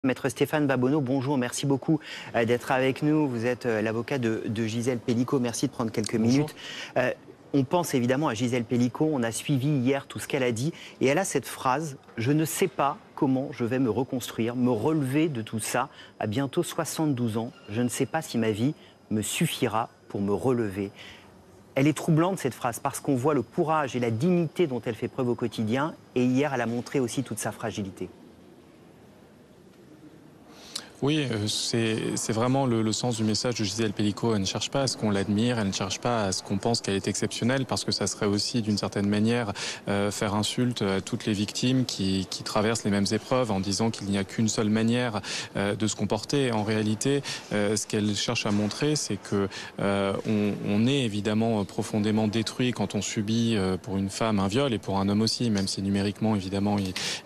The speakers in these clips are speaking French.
Maître Stéphane Babonneau, bonjour, merci beaucoup d'être avec nous. Vous êtes l'avocat de Gisèle Pelicot, merci de prendre quelques Bonjour. minutes. On pense évidemment à Gisèle Pelicot, on a suivi hier tout ce qu'elle a dit, et elle a cette phrase « Je ne sais pas comment je vais me reconstruire, me relever de tout ça, à bientôt 72 ans, je ne sais pas si ma vie me suffira pour me relever ». Elle est troublante cette phrase, parce qu'on voit le courage et la dignité dont elle fait preuve au quotidien, et hier elle a montré aussi toute sa fragilité. Oui, c'est vraiment le sens du message de Gisèle Pelicot. Elle ne cherche pas à ce qu'on l'admire, elle ne cherche pas à ce qu'on pense qu'elle est exceptionnelle, parce que ça serait aussi d'une certaine manière faire insulte à toutes les victimes qui traversent les mêmes épreuves en disant qu'il n'y a qu'une seule manière de se comporter. En réalité, ce qu'elle cherche à montrer, c'est que on est évidemment profondément détruit quand on subit pour une femme un viol, et pour un homme aussi, même si numériquement évidemment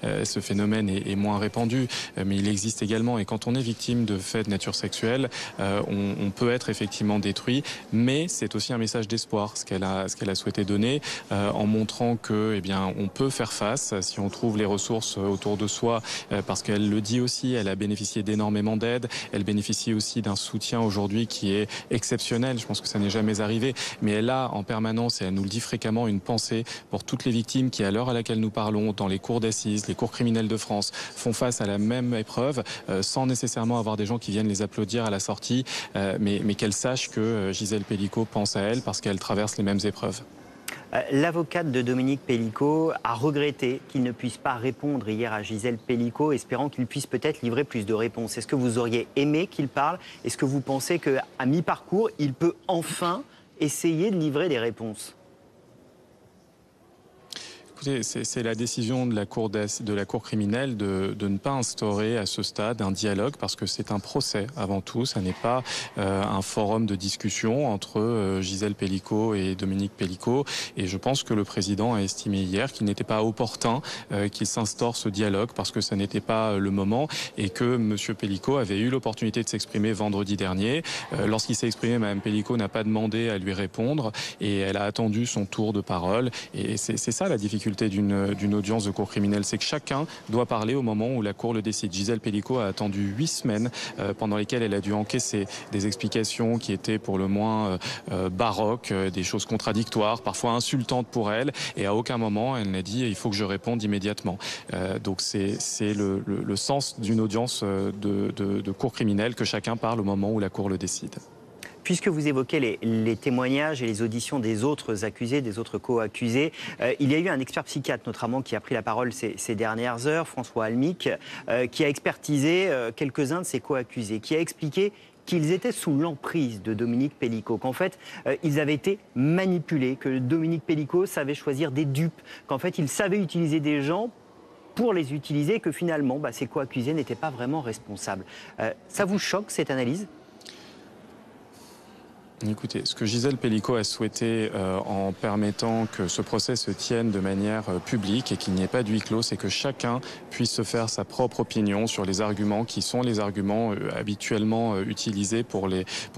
ce phénomène est moins répandu, mais il existe également. Et quand on est victime de faits de nature sexuelle, on peut être effectivement détruit, mais c'est aussi un message d'espoir, ce qu'elle a souhaité donner, en montrant que, eh bien, on peut faire face si on trouve les ressources autour de soi, parce qu'elle le dit aussi, elle a bénéficié d'énormément d'aide, elle bénéficie aussi d'un soutien aujourd'hui qui est exceptionnel. Je pense que ça n'est jamais arrivé, mais elle a en permanence, et elle nous le dit fréquemment, une pensée pour toutes les victimes qui, à l'heure à laquelle nous parlons, dans les cours d'assises, les cours criminels de France, font face à la même épreuve, sans nécessairement avoir des gens qui viennent les applaudir à la sortie, mais qu'elle sache que Gisèle Pelicot pense à elle parce qu'elle traverse les mêmes épreuves. L'avocate de Dominique Pelicot a regretté qu'il ne puisse pas répondre hier à Gisèle Pelicot, espérant qu'il puisse peut-être livrer plus de réponses. Est-ce que vous auriez aimé qu'il parle? Est-ce que vous pensez qu'à mi-parcours, il peut enfin essayer de livrer des réponses? Écoutez, c'est la décision de la cour criminelle de ne pas instaurer à ce stade un dialogue, parce que c'est un procès avant tout, ça n'est pas un forum de discussion entre Gisèle Pelicot et Dominique Pelicot. Et je pense que le président a estimé hier qu'il n'était pas opportun qu'il s'instaure ce dialogue, parce que ça n'était pas le moment, et que M. Pelicot avait eu l'opportunité de s'exprimer vendredi dernier. Lorsqu'il s'est exprimé, Mme Pelicot n'a pas demandé à lui répondre, et elle a attendu son tour de parole. Et c'est ça la difficulté d'une audience de cour criminelle, c'est que chacun doit parler au moment où la cour le décide. Gisèle Pelicot a attendu 8 semaines pendant lesquelles elle a dû encaisser des explications qui étaient pour le moins baroques, des choses contradictoires, parfois insultantes pour elle, et à aucun moment elle n'a dit il faut que je réponde immédiatement. Donc c'est le sens d'une audience de cour criminelle, que chacun parle au moment où la cour le décide. Puisque vous évoquez les témoignages et les auditions des autres accusés, des autres co-accusés, il y a eu un expert psychiatre notamment qui a pris la parole ces dernières heures, François Almic, qui a expertisé quelques-uns de ces co-accusés, qui a expliqué qu'ils étaient sous l'emprise de Dominique Pelicot, qu'en fait, ils avaient été manipulés, que Dominique Pelicot savait choisir des dupes, qu'en fait, il savait utiliser des gens pour les utiliser, que finalement, ces co-accusés n'étaient pas vraiment responsables. Ça vous choque, cette analyse ? Écoutez, ce que Gisèle Pelicot a souhaité en permettant que ce procès se tienne de manière publique et qu'il n'y ait pas de huis clos, c'est que chacun puisse se faire sa propre opinion sur les arguments qui sont les arguments habituellement utilisés pour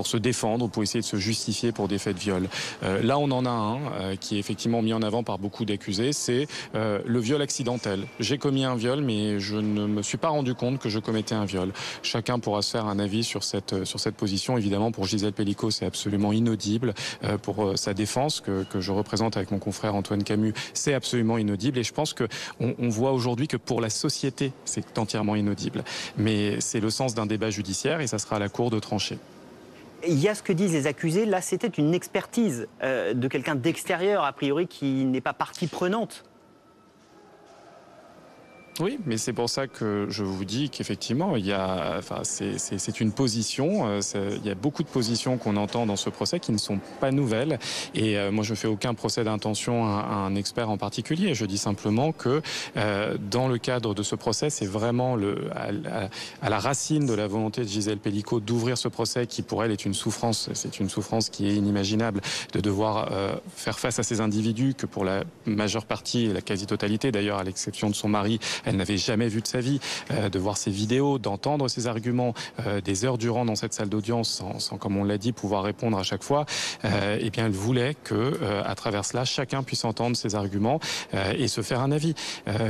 se défendre ou pour essayer de se justifier pour des faits de viol. Là, on en a un qui est effectivement mis en avant par beaucoup d'accusés, c'est le viol accidentel. J'ai commis un viol, mais je ne me suis pas rendu compte que je commettais un viol. Chacun pourra se faire un avis sur cette position. Évidemment, pour Gisèle Pelicot, c'est absolument inaudible. Pour sa défense, que je représente avec mon confrère Antoine Camus, c'est absolument inaudible. Et je pense qu'on voit aujourd'hui que pour la société, c'est entièrement inaudible. Mais c'est le sens d'un débat judiciaire, et ça sera à la cour de trancher. Il y a ce que disent les accusés. Là, c'était une expertise de quelqu'un d'extérieur, a priori, qui n'est pas partie prenante. Oui, mais c'est pour ça que je vous dis qu'effectivement, c'est une position. Il y a beaucoup de positions qu'on entend dans ce procès qui ne sont pas nouvelles. Et moi, je ne fais aucun procès d'intention à un expert en particulier. Je dis simplement que dans le cadre de ce procès, c'est vraiment à la racine de la volonté de Gisèle Pelicot d'ouvrir ce procès qui, pour elle, est une souffrance. C'est une souffrance qui est inimaginable de devoir faire face à ces individus que, pour la majeure partie, et la quasi-totalité d'ailleurs, à l'exception de son mari, elle n'avait jamais vu de sa vie, de voir ses vidéos, d'entendre ses arguments des heures durant dans cette salle d'audience, sans, comme on l'a dit, pouvoir répondre à chaque fois, eh bien, elle voulait que, à travers cela, chacun puisse entendre ses arguments et se faire un avis,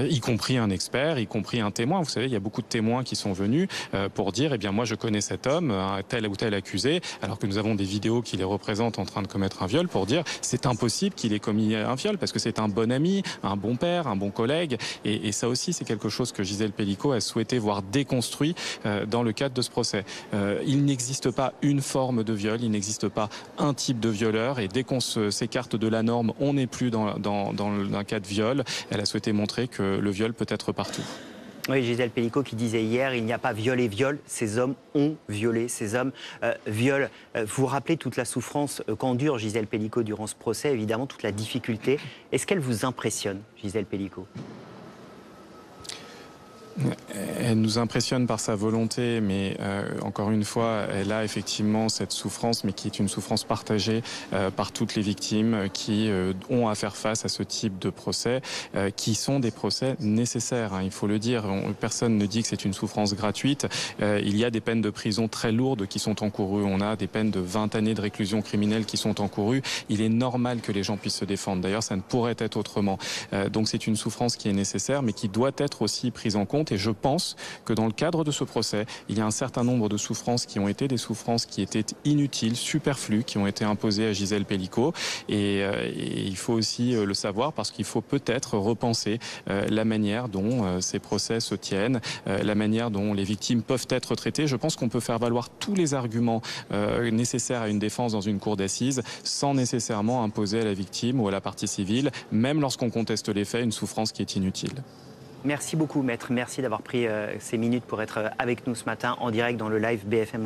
y compris un expert, y compris un témoin. Vous savez, il y a beaucoup de témoins qui sont venus pour dire, eh bien, moi, je connais cet homme, tel ou tel accusé, alors que nous avons des vidéos qui les représentent en train de commettre un viol, pour dire, c'est impossible qu'il ait commis un viol, parce que c'est un bon ami, un bon père, un bon collègue, et ça aussi, c'est quelque chose que Gisèle Pelicot a souhaité voir déconstruit dans le cadre de ce procès. Il n'existe pas une forme de viol, il n'existe pas un type de violeur, et dès qu'on s'écarte de la norme, on n'est plus dans un cas de viol. Elle a souhaité montrer que le viol peut être partout. Oui, Gisèle Pelicot qui disait hier, il n'y a pas viol et viol, ces hommes ont violé, ces hommes violent. Vous vous rappelez toute la souffrance qu'endure Gisèle Pelicot durant ce procès, évidemment toute la difficulté. Est-ce qu'elle vous impressionne, Gisèle Pelicot ? Elle nous impressionne par sa volonté, mais encore une fois, elle a effectivement cette souffrance, mais qui est une souffrance partagée par toutes les victimes qui ont à faire face à ce type de procès, qui sont des procès nécessaires, hein, il faut le dire. Personne ne dit que c'est une souffrance gratuite. Il y a des peines de prison très lourdes qui sont encourues. On a des peines de 20 années de réclusion criminelle qui sont encourues. Il est normal que les gens puissent se défendre. D'ailleurs, ça ne pourrait être autrement. Donc c'est une souffrance qui est nécessaire, mais qui doit être aussi prise en compte. Et je pense que dans le cadre de ce procès, il y a un certain nombre de souffrances qui ont été des souffrances qui étaient inutiles, superflues, qui ont été imposées à Gisèle Pelicot. Et il faut aussi le savoir, parce qu'il faut peut-être repenser la manière dont ces procès se tiennent, la manière dont les victimes peuvent être traitées. Je pense qu'on peut faire valoir tous les arguments nécessaires à une défense dans une cour d'assises sans nécessairement imposer à la victime ou à la partie civile, même lorsqu'on conteste les faits, une souffrance qui est inutile. Merci beaucoup, maître. Merci d'avoir pris ces minutes pour être avec nous ce matin en direct dans le live BFM.